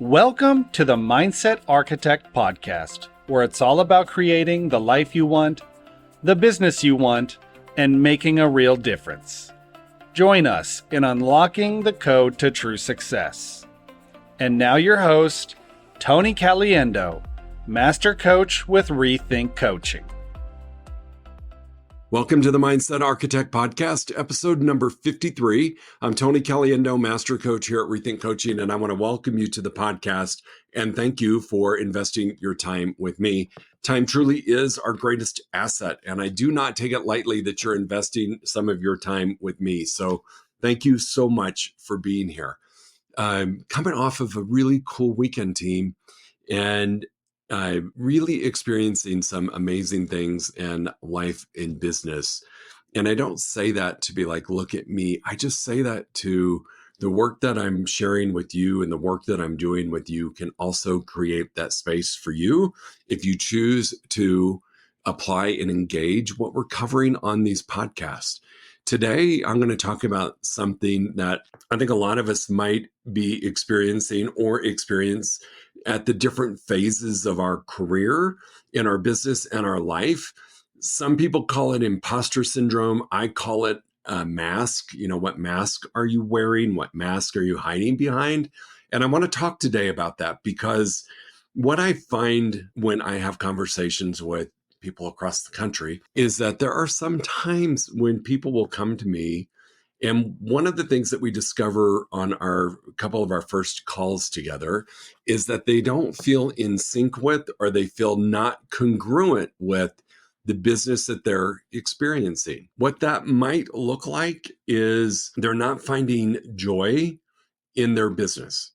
Welcome to the Mindset Architect podcast, where it's all about creating the life you want, the business you want, and making a real difference. Join us in unlocking the code to true success. And now your host, Tony Caliendo, Master Coach with Rethink Coaching. Welcome to the Mindset Architect Podcast, episode number 53. I'm Tony Caliendo, Master Coach here at Rethink Coaching, and I want to welcome you to the podcast and thank you for investing your time with me. Time truly is our greatest asset, and I do not take it lightly that you're investing some of your time with me. So thank you so much for being here. I'm coming off of a really cool weekend, team, and really experiencing some amazing things in life and business. And I don't say that to be like, look at me. I just say that to the work that I'm sharing with you and the work that I'm doing with you can also create that space for you if you choose to apply and engage what we're covering on these podcasts. Today, I'm going to talk about something that I think a lot of us might be experiencing or experience at the different phases of our career, in our business and our life. Some people call it imposter syndrome. I call it a mask. You know, what mask are you wearing? What mask are you hiding behind? And I want to talk today about that because what I find when I have conversations with people across the country is that there are some times when people will come to me, and one of the things that we discover on our couple of our first calls together is that they don't feel in sync with, or they feel not congruent with the business that they're experiencing. What that might look like is they're not finding joy in their business,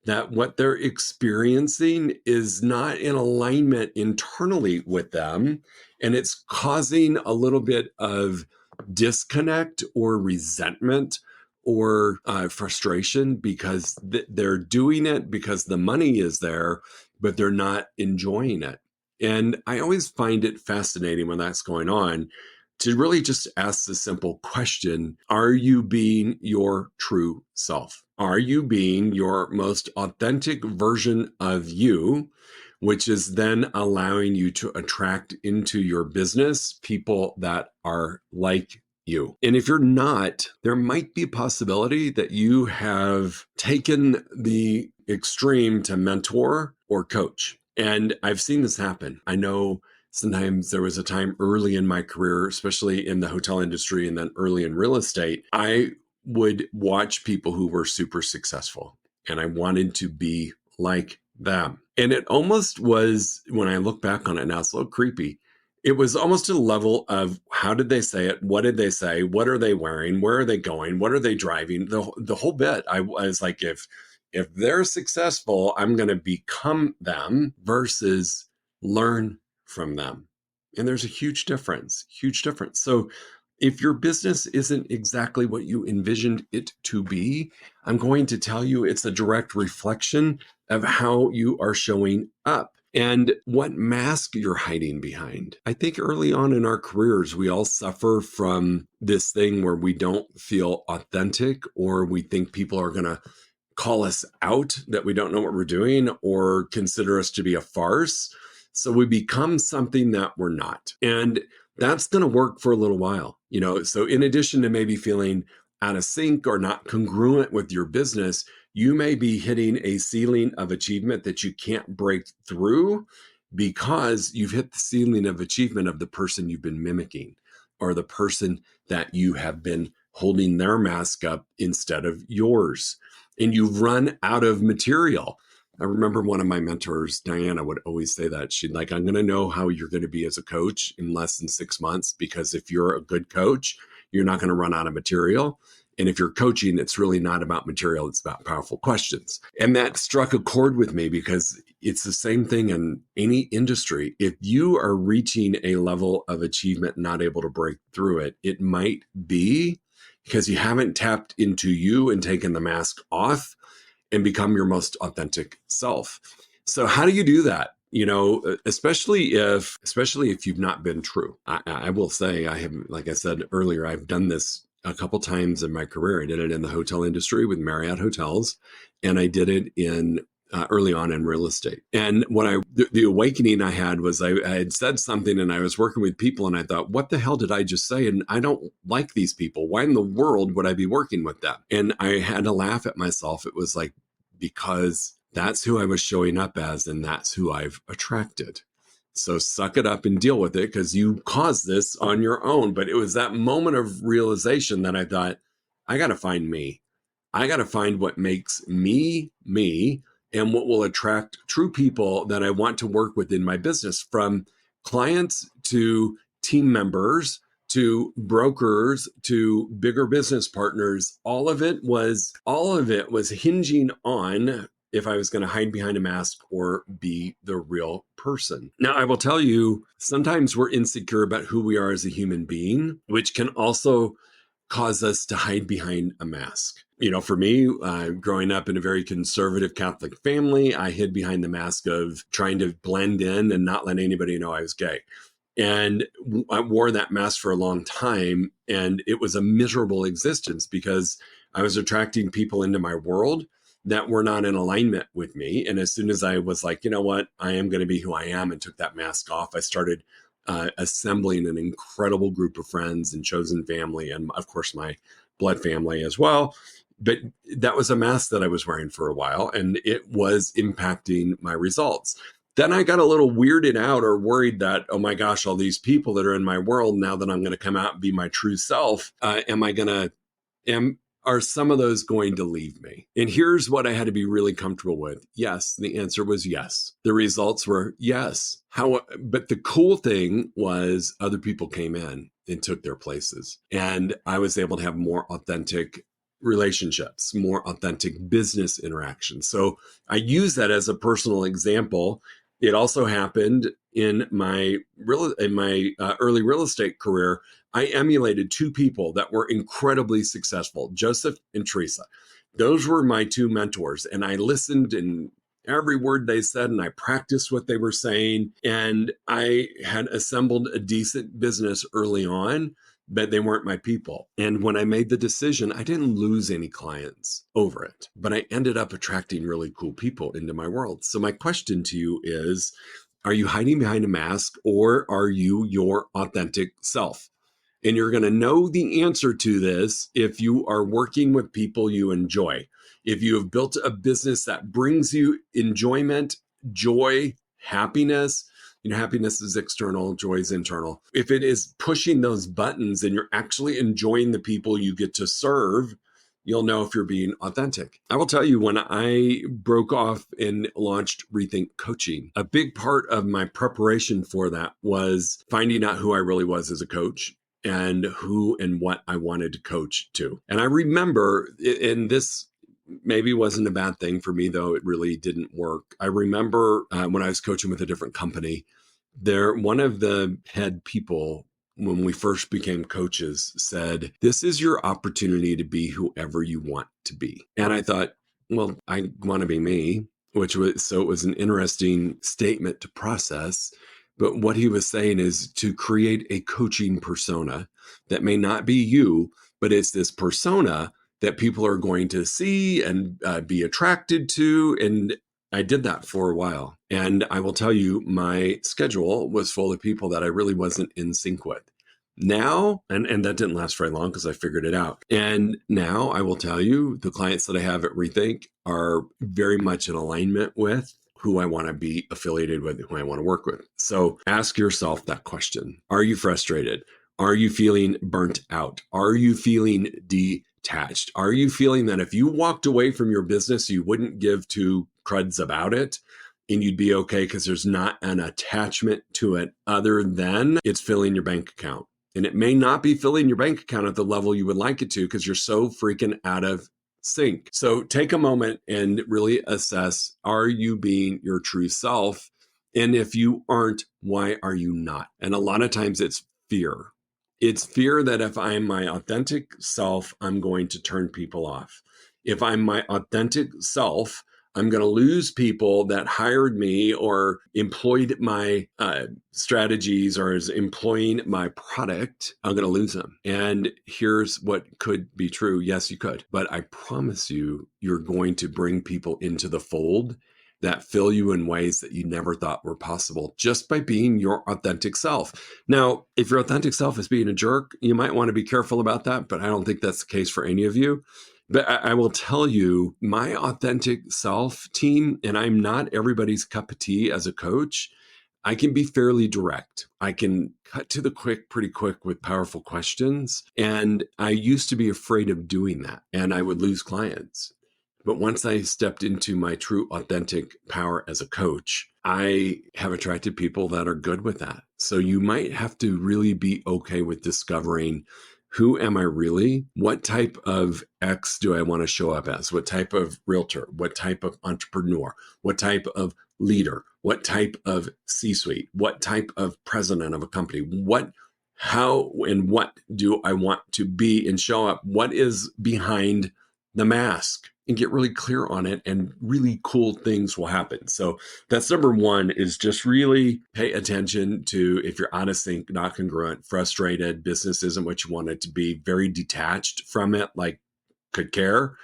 that what they're experiencing is not in alignment internally with them, and it's causing a little bit of disconnect or resentment or frustration because they're doing it because the money is there, but they're not enjoying it. And I always find it fascinating when that's going on to really just ask the simple question, are you being your true self? Are you being your most authentic version of you, which is then allowing you to attract into your business people that are like you? And if you're not, there might be a possibility that you have taken the extreme to mentor or coach. And I've seen this happen. I know sometimes there was a time early in my career, especially in the hotel industry and then early in real estate, I would watch people who were super successful and I wanted to be like them. And it almost was, when I look back on it now, it's a little creepy. It was almost to the level of how did they say it? What did they say? What are they wearing? Where are they going? What are they driving? The whole bit. I was like, if they're successful, I'm going to become them versus learn from them. And there's a huge difference. So if your business isn't exactly what you envisioned it to be, I'm going to tell you it's a direct reflection of how you are showing up and what mask you're hiding behind. I think early on in our careers, we all suffer from this thing where we don't feel authentic, or we think people are going to call us out, that we don't know what we're doing, or consider us to be a farce. So we become something that we're not. And that's going to work for a little while, you know. So in addition to maybe feeling out of sync or not congruent with your business, you may be hitting a ceiling of achievement that you can't break through because you've hit the ceiling of achievement of the person you've been mimicking, or the person that you have been holding their mask up instead of yours. And you've run out of material. I remember one of my mentors, Diana, would always say that. She'd like, I'm going to know how you're going to be as a coach in less than 6 months, because if you're a good coach, you're not going to run out of material. And if you're coaching, it's really not about material, it's about powerful questions. And that struck a chord with me because it's the same thing in any industry. If you are reaching a level of achievement, not able to break through it, it might be because you haven't tapped into you and taken the mask off and become your most authentic self. So how do you do that? You know, especially if you've not been true. I will say, I have, like I said earlier, I've done this a couple times in my career. I did it in the hotel industry with Marriott Hotels, and I did it in early on in real estate. And the awakening I had was I had said something and I was working with people and I thought, what the hell did I just say? And I don't like these people. Why in the world would I be working with them? And I had to laugh at myself. It was like, because that's who I was showing up as and that's who I've attracted. So suck it up and deal with it because you caused this on your own. But it was that moment of realization that I thought, I got to find me. I got to find what makes me, me, and what will attract true people that I want to work with in my business, from clients to team members to brokers to bigger business partners. All of it was hinging on if I was going to hide behind a mask or be the real person. Now, I will tell you, sometimes we're insecure about who we are as a human being, which can also cause us to hide behind a mask. You know, for me, growing up in a very conservative Catholic family, I hid behind the mask of trying to blend in and not let anybody know I was gay. And I wore that mask for a long time. And it was a miserable existence because I was attracting people into my world that were not in alignment with me. And as soon as I was like, you know what, I am going to be who I am, and took that mask off, I started assembling an incredible group of friends and chosen family, and of course my blood family as well. But that was a mask that I was wearing for a while, and it was impacting my results. Then I got a little weirded out or worried that, oh my gosh, all these people that are in my world, now that I'm going to come out and be my true self, are some of those going to leave me? And here's what I had to be really comfortable with. Yes, the answer was yes. The results were yes. But the cool thing was other people came in and took their places. And I was able to have more authentic relationships, more authentic business interactions. So I use that as a personal example. It also happened in my early real estate career. I emulated two people that were incredibly successful, Joseph and Teresa. Those were my two mentors, and I listened in every word they said, and I practiced what they were saying. And I had assembled a decent business early on, but they weren't my people. And when I made the decision, I didn't lose any clients over it, but I ended up attracting really cool people into my world. So my question to you is, are you hiding behind a mask, or are you your authentic self? And you're going to know the answer to this if you are working with people you enjoy. If you have built a business that brings you enjoyment, joy, happiness. You know, happiness is external, joy is internal. If it is pushing those buttons and you're actually enjoying the people you get to serve, you'll know if you're being authentic. I will tell you, when I broke off and launched Rethink Coaching, a big part of my preparation for that was finding out who I really was as a coach and who and what I wanted to coach to. And I remember, and this maybe wasn't a bad thing for me, though it really didn't work. I remember when I was coaching with a different company, one of the head people, when we first became coaches, said, "This is your opportunity to be whoever you want to be." And I thought, well, I want to be me, so it was an interesting statement to process. But what he was saying is to create a coaching persona that may not be you, but it's this persona that people are going to see and be attracted to. And I did that for a while. And I will tell you, my schedule was full of people that I really wasn't in sync with. Now, and that didn't last very long because I figured it out. And now I will tell you, the clients that I have at Rethink are very much in alignment with who I want to be affiliated with, who I want to work with. So ask yourself that question. Are you frustrated? Are you feeling burnt out? Are you feeling detached? Are you feeling that if you walked away from your business, you wouldn't give two cruds about it and you'd be okay because there's not an attachment to it other than it's filling your bank account? And it may not be filling your bank account at the level you would like it to because you're so freaking out of sync. So take a moment and really assess, are you being your true self? And if you aren't, why are you not? And a lot of times it's fear. It's fear that if I'm my authentic self, I'm going to turn people off. If I'm my authentic self, I'm going to lose people that hired me or employed my strategies or is employing my product. I'm going to lose them. And here's what could be true. Yes, you could. But I promise you, you're going to bring people into the fold that fill you in ways that you never thought were possible just by being your authentic self. Now, if your authentic self is being a jerk, you might want to be careful about that, but I don't think that's the case for any of you. But I will tell you, my authentic self team, and I'm not everybody's cup of tea as a coach, I can be fairly direct. I can cut to the quick pretty quick with powerful questions. And I used to be afraid of doing that, and I would lose clients. But once I stepped into my true authentic power as a coach, I have attracted people that are good with that. So you might have to really be okay with discovering, who am I really? What type of X do I want to show up as? What type of realtor? What type of entrepreneur? What type of leader? What type of C-suite? What type of president of a company? How, and what do I want to be and show up? What is behind the mask? And get really clear on it, and really cool things will happen. So that's number one, is just really pay attention to if you're out of sync, not congruent, frustrated, business isn't what you want it to be, very detached from it, like could care.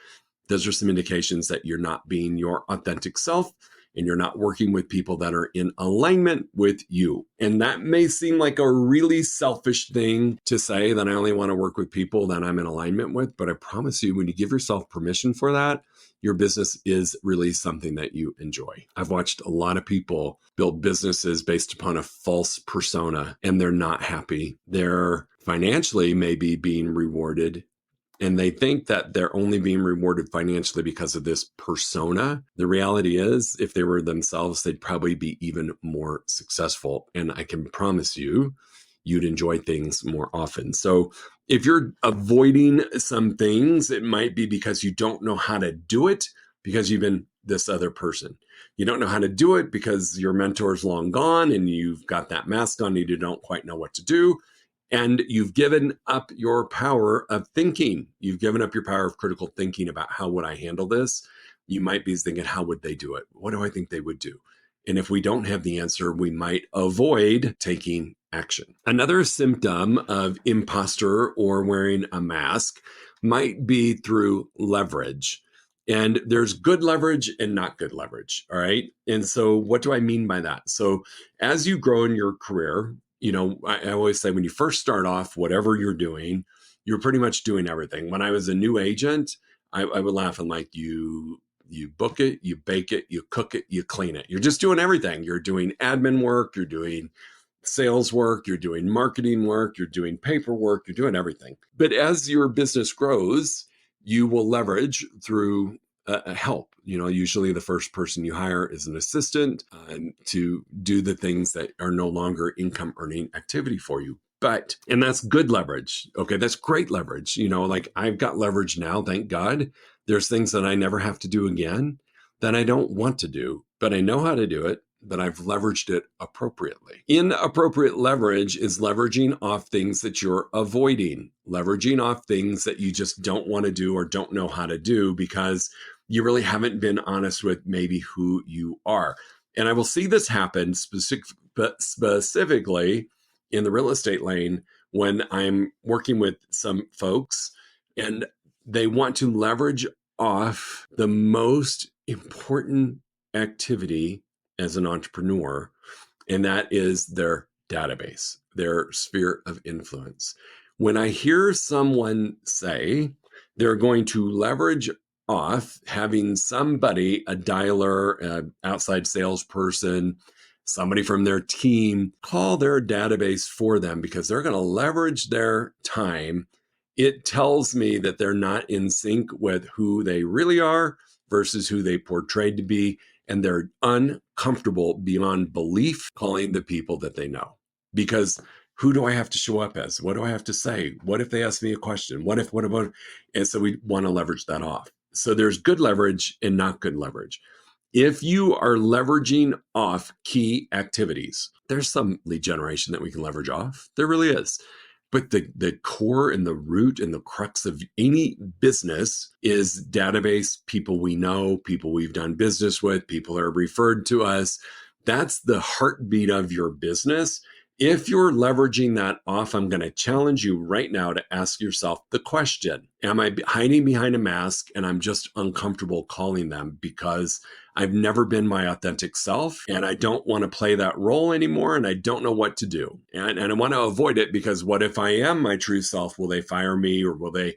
Those are some indications that you're not being your authentic self, and you're not working with people that are in alignment with you. And that may seem like a really selfish thing to say, that I only want to work with people that I'm in alignment with. But I promise you, when you give yourself permission for that, your business is really something that you enjoy. I've watched a lot of people build businesses based upon a false persona, and they're not happy. They're financially maybe being rewarded, and they think that they're only being rewarded financially because of this persona. The reality is, if they were themselves, they'd probably be even more successful. And I can promise you, you'd enjoy things more often. So if you're avoiding some things, it might be because you don't know how to do it, because you've been this other person. You don't know how to do it because your mentor's long gone and you've got that mask on and you don't quite know what to do. And you've given up your power of thinking. You've given up your power of critical thinking about, how would I handle this? You might be thinking, how would they do it? What do I think they would do? And if we don't have the answer, we might avoid taking action. Another symptom of imposter or wearing a mask might be through leverage. And there's good leverage and not good leverage. All right. And so what do I mean by that? So as you grow in your career, I always say, when you first start off, whatever you're doing, you're pretty much doing everything. When I was a new agent, I would laugh and like, you book it, you bake it, you cook it, you clean it. You're just doing everything. You're doing admin work, you're doing sales work, you're doing marketing work, you're doing paperwork, you're doing everything. But as your business grows, you will leverage through help. Usually the first person you hire is an assistant to do the things that are no longer income earning activity for you. And that's good leverage. Okay, that's great leverage. Like I've got leverage now, thank God. There's things that I never have to do again that I don't want to do, but I know how to do it, but I've leveraged it appropriately. Inappropriate leverage is leveraging off things that you're avoiding, leveraging off things that you just don't want to do or don't know how to do because you really haven't been honest with maybe who you are. And I will see this happen specifically in the real estate lane when I'm working with some folks and they want to leverage off the most important activity as an entrepreneur, and that is their database, their sphere of influence. When I hear someone say they're going to leverage off having somebody, a dialer, an outside salesperson, somebody from their team, call their database for them because they're going to leverage their time, it tells me that they're not in sync with who they really are versus who they portrayed to be. And they're uncomfortable beyond belief calling the people that they know. Because who do I have to show up as? What do I have to say? What if they ask me a question? What about? And so we want to leverage that off. So there's good leverage and not good leverage. If you are leveraging off key activities, there's some lead generation that we can leverage off. There really is. But the core and the root and the crux of any business is database, people we know, people we've done business with, people are referred to us. That's the heartbeat of your business. If you're leveraging that off, I'm going to challenge you right now to ask yourself the question, am I hiding behind a mask and I'm just uncomfortable calling them because I've never been my authentic self and I don't want to play that role anymore and I don't know what to do. And I want to avoid it because what if I am my true self? Will they fire me or will they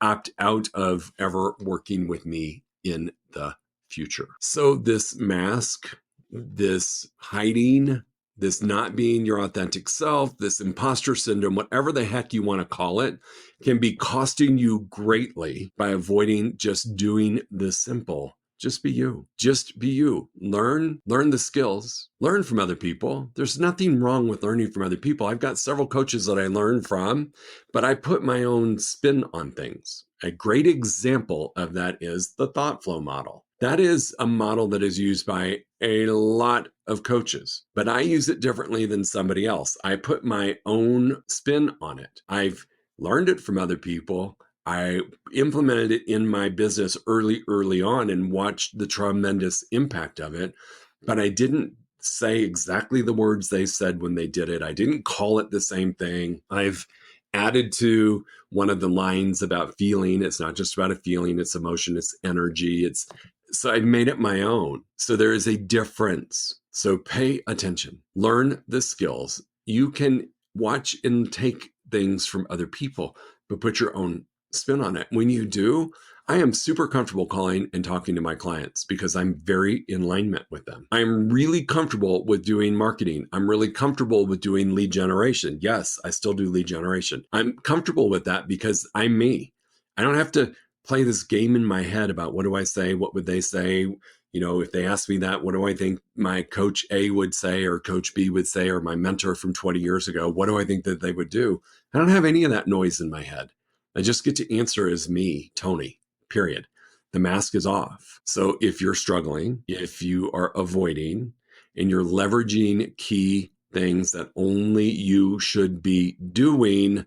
opt out of ever working with me in the future? So this mask, this hiding, this not being your authentic self, this imposter syndrome, whatever the heck you want to call it, can be costing you greatly by avoiding just doing the simple. Just be you. Just be you. Learn the skills. Learn from other people. There's nothing wrong with learning from other people. I've got several coaches that I learn from, but I put my own spin on things. A great example of that is the thought flow model. That is a model that is used by a lot of coaches, but I use it differently than somebody else. I put my own spin on it. I've learned it from other people. I implemented it in my business early on and watched the tremendous impact of it, but I didn't say exactly the words they said when they did it. I didn't call it the same thing. I've added to one of the lines about feeling. It's not just about a feeling, it's emotion, it's energy. So I made it my own. So there is a difference. So pay attention, learn the skills. You can watch and take things from other people, but put your own spin on it. When you do, I am super comfortable calling and talking to my clients because I'm very in alignment with them. I'm really comfortable with doing marketing. I'm really comfortable with doing lead generation. Yes, I still do lead generation. I'm comfortable with that because I'm me. I don't have to play this game in my head about what do I say? What would they say? You know, if they ask me that, what do I think my coach A would say or coach B would say or my mentor from 20 years ago? What do I think that they would do? I don't have any of that noise in my head. I just get to answer as me, Tony, period. The mask is off. So if you're struggling, if you are avoiding, and you're leveraging key things that only you should be doing,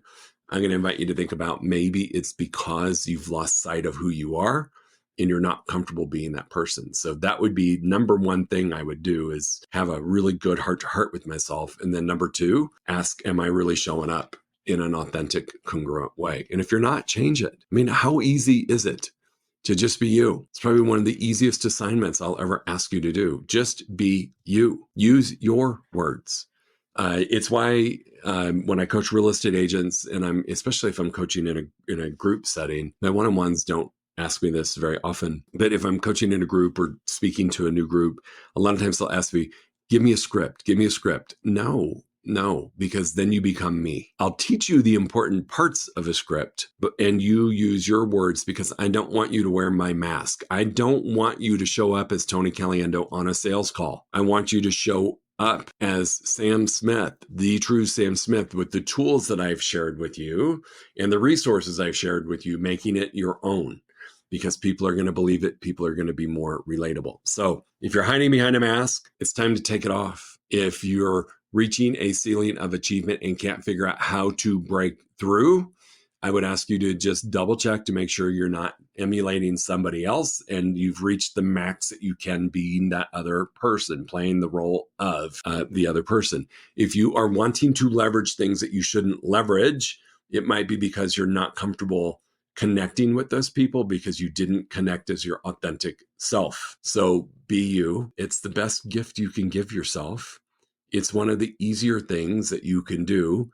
I'm going to invite you to think about maybe it's because you've lost sight of who you are and you're not comfortable being that person. So that would be number one thing I would do is have a really good heart to heart with myself. And then number two, ask, am I really showing up in an authentic, congruent way? And if you're not, change it. I mean, how easy is it to just be you? It's probably one of the easiest assignments I'll ever ask you to do. Just be you. Use your words. It's why when I coach real estate agents, and especially if I'm coaching in a group setting, my one-on-ones don't ask me this very often. But if I'm coaching in a group or speaking to a new group, a lot of times they'll ask me, give me a script. No, because then you become me. I'll teach you the important parts of a script, and you use your words because I don't want you to wear my mask. I don't want you to show up as Tony Caliendo on a sales call. I want you to show up as Sam Smith, the true Sam Smith, with the tools that I've shared with you and the resources I've shared with you, making it your own. Because people are going to believe it. People are going to be more relatable. So if you're hiding behind a mask, it's time to take it off. If you're reaching a ceiling of achievement and can't figure out how to break through, I would ask you to just double check to make sure you're not emulating somebody else and you've reached the max that you can being that other person, playing the role of the other person. If you are wanting to leverage things that you shouldn't leverage, it might be because you're not comfortable connecting with those people because you didn't connect as your authentic self. So be you. It's the best gift you can give yourself. It's one of the easier things that you can do.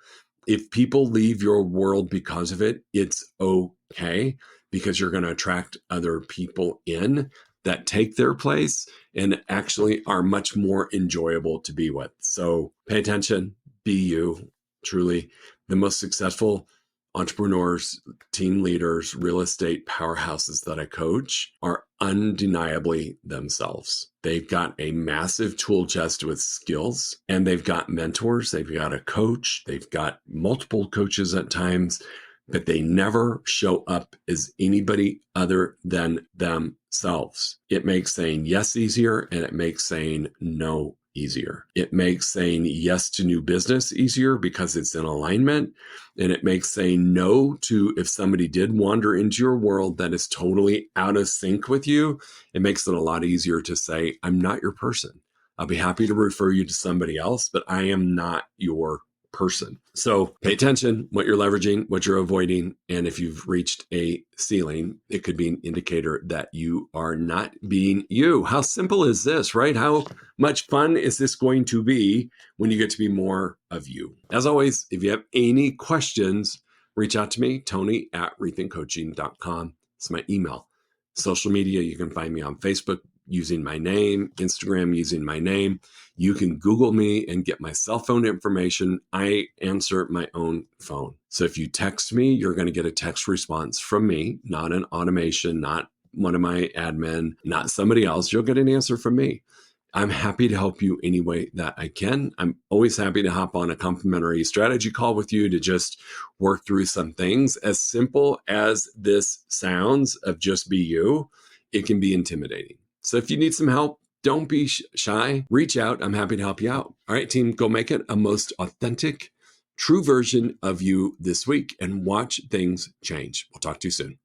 If people leave your world because of it, it's okay because you're going to attract other people in that take their place and actually are much more enjoyable to be with. So pay attention, be you. Truly, the most successful entrepreneurs, team leaders, real estate powerhouses that I coach are undeniably themselves. They've got a massive tool chest with skills and they've got mentors. They've got a coach. They've got multiple coaches at times, but they never show up as anybody other than themselves. It makes saying yes easier and it makes saying no easier. It makes saying yes to new business easier because it's in alignment. And it makes saying no to if somebody did wander into your world that is totally out of sync with you, it makes it a lot easier to say, I'm not your person. I'll be happy to refer you to somebody else, but I am not your person. So pay attention what you're leveraging, what you're avoiding. And if you've reached a ceiling, it could be an indicator that you are not being you. How simple is this, right? How much fun is this going to be when you get to be more of you? As always, if you have any questions, reach out to me, Tony@rethinkcoaching.com. It's my email. Social media, you can find me on Facebook using my name, Instagram using my name. You can Google me and get my cell phone information. I answer my own phone. So if you text me, you're going to get a text response from me, not an automation, not one of my admin, not somebody else. You'll get an answer from me. I'm happy to help you any way that I can. I'm always happy to hop on a complimentary strategy call with you to just work through some things. As simple as this sounds of just be you, it can be intimidating. So if you need some help, don't be shy. Reach out. I'm happy to help you out. All right, team, go make it a most authentic, true version of you this week and watch things change. We'll talk to you soon.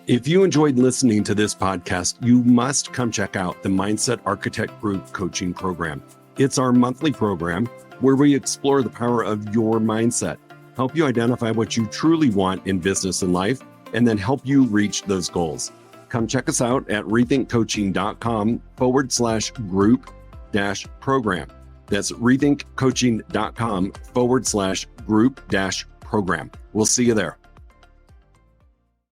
If you enjoyed listening to this podcast, you must come check out the Mindset Architect Group Coaching Program. It's our monthly program where we explore the power of your mindset, help you identify what you truly want in business and life, and then help you reach those goals. Come check us out at rethinkcoaching.com/group-program. That's rethinkcoaching.com/group-program. We'll see you there.